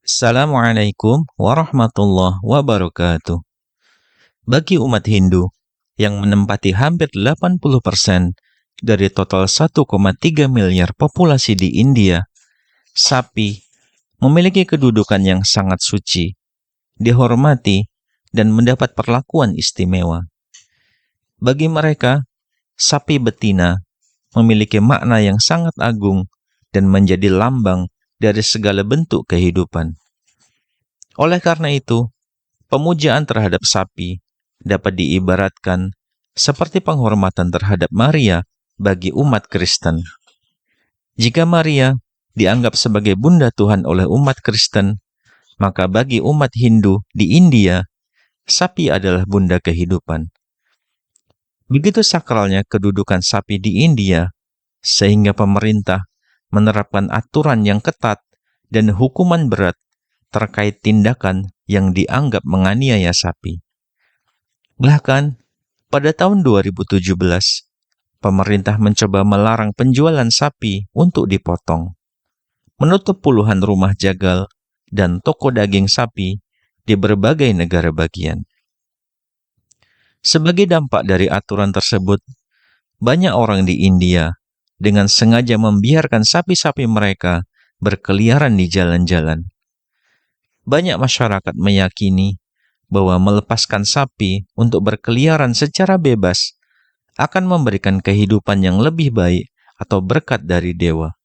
Assalamualaikum warahmatullahi wabarakatuh. Bagi umat Hindu yang menempati hampir 80% dari total 1,3 miliar populasi di India, sapi memiliki kedudukan yang sangat suci, dihormati, dan mendapat perlakuan istimewa. Bagi mereka, sapi betina memiliki makna yang sangat agung dan menjadi lambang dari segala bentuk kehidupan. Oleh karena itu, pemujaan terhadap sapi dapat diibaratkan seperti penghormatan terhadap Maria bagi umat Kristen. Jika Maria dianggap sebagai bunda Tuhan oleh umat Kristen, maka bagi umat Hindu di India, sapi adalah bunda kehidupan. Begitu sakralnya kedudukan sapi di India, sehingga pemerintah menerapkan aturan yang ketat dan hukuman berat terkait tindakan yang dianggap menganiaya sapi. Bahkan, pada tahun 2017, pemerintah mencoba melarang penjualan sapi untuk dipotong, menutup puluhan rumah jagal dan toko daging sapi di berbagai negara bagian. Sebagai dampak dari aturan tersebut, banyak orang di India dengan sengaja membiarkan sapi-sapi mereka berkeliaran di jalan-jalan. Banyak masyarakat meyakini bahwa melepaskan sapi untuk berkeliaran secara bebas akan memberikan kehidupan yang lebih baik atau berkat dari dewa.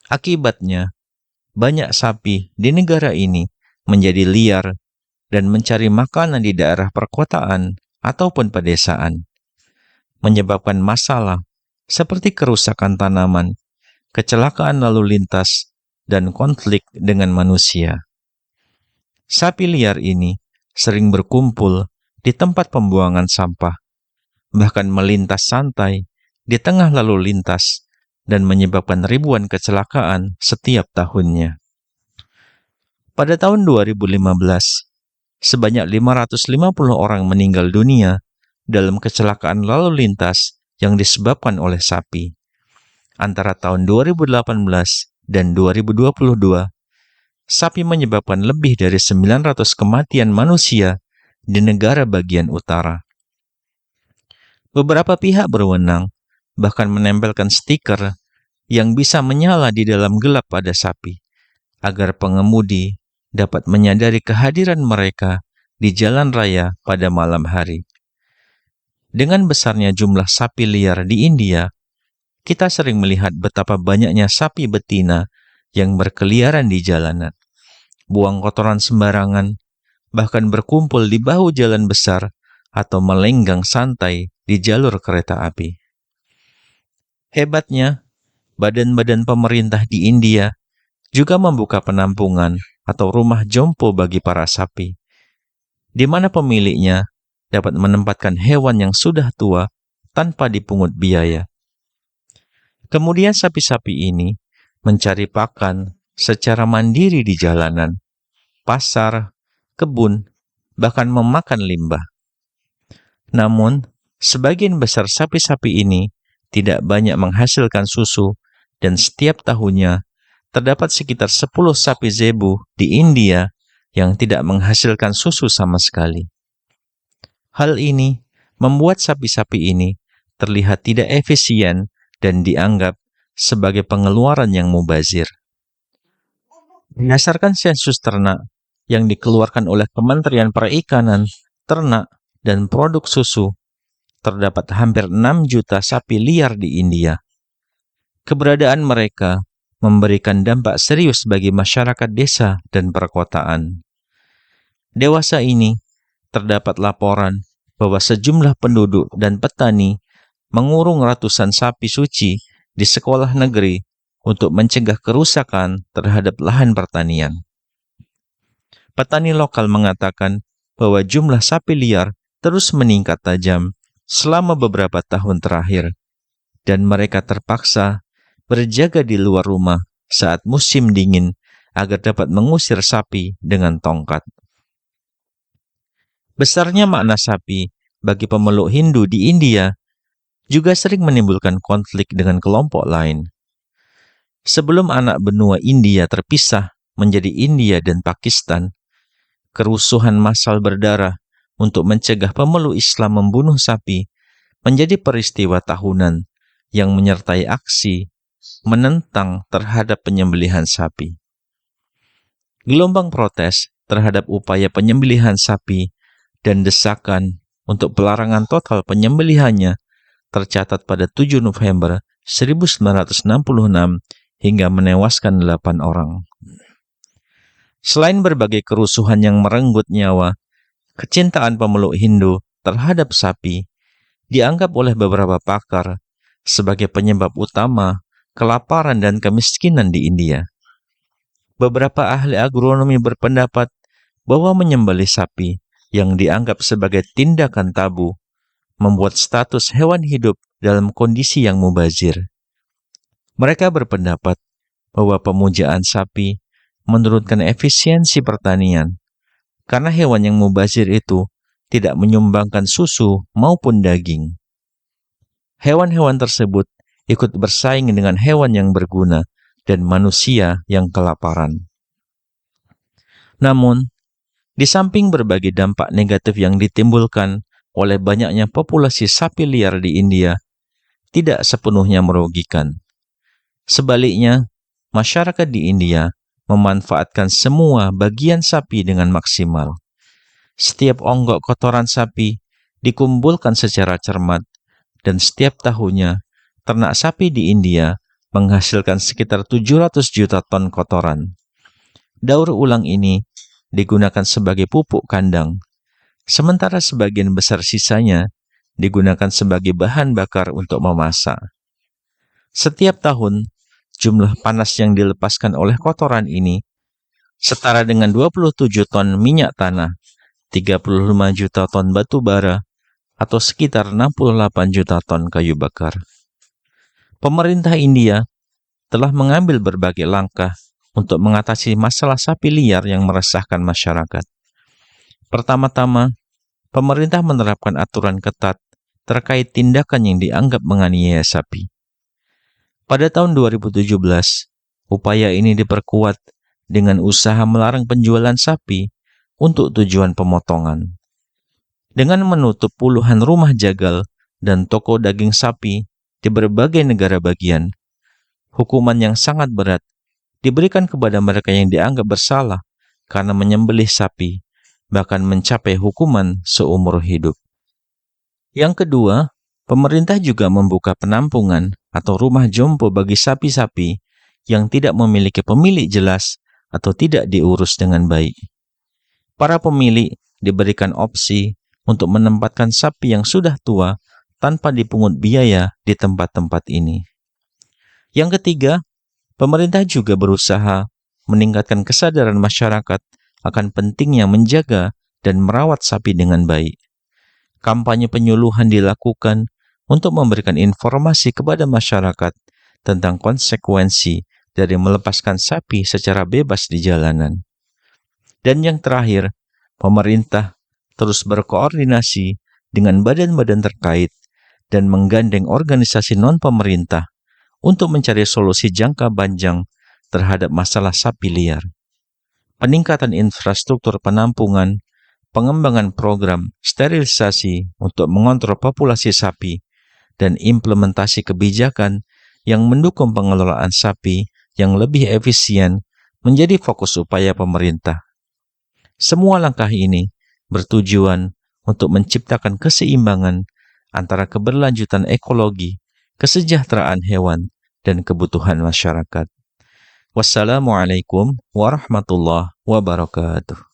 Akibatnya, banyak sapi di negara ini menjadi liar dan mencari makanan di daerah perkotaan ataupun pedesaan, menyebabkan masalah seperti kerusakan tanaman, kecelakaan lalu lintas, dan konflik dengan manusia. Sapi liar ini sering berkumpul di tempat pembuangan sampah, bahkan melintas santai di tengah lalu lintas dan menyebabkan ribuan kecelakaan setiap tahunnya. Pada tahun 2015, sebanyak 550 orang meninggal dunia dalam kecelakaan lalu lintas yang disebabkan oleh sapi. Antara tahun 2018 dan 2022, sapi menyebabkan lebih dari 900 kematian manusia di negara bagian utara. Beberapa pihak berwenang bahkan menempelkan stiker yang bisa menyala di dalam gelap pada sapi, agar pengemudi dapat menyadari kehadiran mereka di jalan raya pada malam hari. Dengan besarnya jumlah sapi liar di India, kita sering melihat betapa banyaknya sapi betina yang berkeliaran di jalanan, buang kotoran sembarangan, bahkan berkumpul di bahu jalan besar atau melenggang santai di jalur kereta api. Hebatnya, badan-badan pemerintah di India juga membuka penampungan atau rumah jompo bagi para sapi, di mana pemiliknya dapat menempatkan hewan yang sudah tua tanpa dipungut biaya. Kemudian sapi-sapi ini mencari pakan secara mandiri di jalanan, pasar, kebun, bahkan memakan limbah. Namun, sebagian besar sapi-sapi ini tidak banyak menghasilkan susu dan setiap tahunnya terdapat sekitar 10 sapi zebu di India yang tidak menghasilkan susu sama sekali. Hal ini membuat sapi-sapi ini terlihat tidak efisien dan dianggap sebagai pengeluaran yang mubazir. Berdasarkan sensus ternak yang dikeluarkan oleh Kementerian Perikanan, Ternak, dan Produk Susu, terdapat hampir 6 juta sapi liar di India. Keberadaan mereka memberikan dampak serius bagi masyarakat desa dan perkotaan. Dewasa ini, terdapat laporan bahwa sejumlah penduduk dan petani mengurung ratusan sapi suci di sekolah negeri untuk mencegah kerusakan terhadap lahan pertanian. Petani lokal mengatakan bahwa jumlah sapi liar terus meningkat tajam selama beberapa tahun terakhir, dan mereka terpaksa berjaga di luar rumah saat musim dingin agar dapat mengusir sapi dengan tongkat. Besarnya makna sapi bagi pemeluk Hindu di India juga sering menimbulkan konflik dengan kelompok lain. Sebelum anak benua India terpisah menjadi India dan Pakistan, kerusuhan massal berdarah untuk mencegah pemeluk Islam membunuh sapi menjadi peristiwa tahunan yang menyertai aksi menentang terhadap penyembelihan sapi. Gelombang protes terhadap upaya penyembelihan sapi dan desakan untuk pelarangan total penyembelihannya tercatat pada 7 November 1966 hingga menewaskan 8 orang. Selain berbagai kerusuhan yang merenggut nyawa, kecintaan pemeluk Hindu terhadap sapi dianggap oleh beberapa pakar sebagai penyebab utama kelaparan dan kemiskinan di India. Beberapa ahli agronomi berpendapat bahwa menyembelih sapi yang dianggap sebagai tindakan tabu membuat status hewan hidup dalam kondisi yang mubazir. Mereka berpendapat bahwa pemujaan sapi menurunkan efisiensi pertanian karena hewan yang mubazir itu tidak menyumbangkan susu maupun daging. Hewan-hewan tersebut ikut bersaing dengan hewan yang berguna dan manusia yang kelaparan. Namun, di samping berbagai dampak negatif yang ditimbulkan oleh banyaknya populasi sapi liar di India, tidak sepenuhnya merugikan. Sebaliknya, masyarakat di India memanfaatkan semua bagian sapi dengan maksimal. Setiap onggok kotoran sapi dikumpulkan secara cermat, dan setiap tahunnya ternak sapi di India menghasilkan sekitar 700 juta ton kotoran. Daur ulang ini digunakan sebagai pupuk kandang, sementara sebagian besar sisanya digunakan sebagai bahan bakar untuk memasak. Setiap tahun, jumlah panas yang dilepaskan oleh kotoran ini setara dengan 27 ton minyak tanah, 35 juta ton batu bara, atau sekitar 68 juta ton kayu bakar. Pemerintah India telah mengambil berbagai langkah untuk mengatasi masalah sapi liar yang meresahkan masyarakat. Pertama-tama, pemerintah menerapkan aturan ketat terkait tindakan yang dianggap menganiaya sapi. Pada tahun 2017, upaya ini diperkuat dengan usaha melarang penjualan sapi untuk tujuan pemotongan. Dengan menutup puluhan rumah jagal dan toko daging sapi di berbagai negara bagian, hukuman yang sangat berat diberikan kepada mereka yang dianggap bersalah karena menyembelih sapi, bahkan mencapai hukuman seumur hidup. Yang kedua, pemerintah juga membuka penampungan atau rumah jompo bagi sapi-sapi yang tidak memiliki pemilik jelas atau tidak diurus dengan baik. Para pemilik diberikan opsi untuk menempatkan sapi yang sudah tua tanpa dipungut biaya di tempat-tempat ini. Yang ketiga, pemerintah juga berusaha meningkatkan kesadaran masyarakat akan pentingnya menjaga dan merawat sapi dengan baik. Kampanye penyuluhan dilakukan untuk memberikan informasi kepada masyarakat tentang konsekuensi dari melepaskan sapi secara bebas di jalanan. Dan yang terakhir, pemerintah terus berkoordinasi dengan badan-badan terkait dan menggandeng organisasi non-pemerintah untuk mencari solusi jangka panjang terhadap masalah sapi liar. Peningkatan infrastruktur penampungan, pengembangan program sterilisasi untuk mengontrol populasi sapi, dan implementasi kebijakan yang mendukung pengelolaan sapi yang lebih efisien menjadi fokus upaya pemerintah. Semua langkah ini bertujuan untuk menciptakan keseimbangan antara keberlanjutan ekologi, kesejahteraan hewan, dan kebutuhan masyarakat. Wassalamualaikum warahmatullahi wabarakatuh.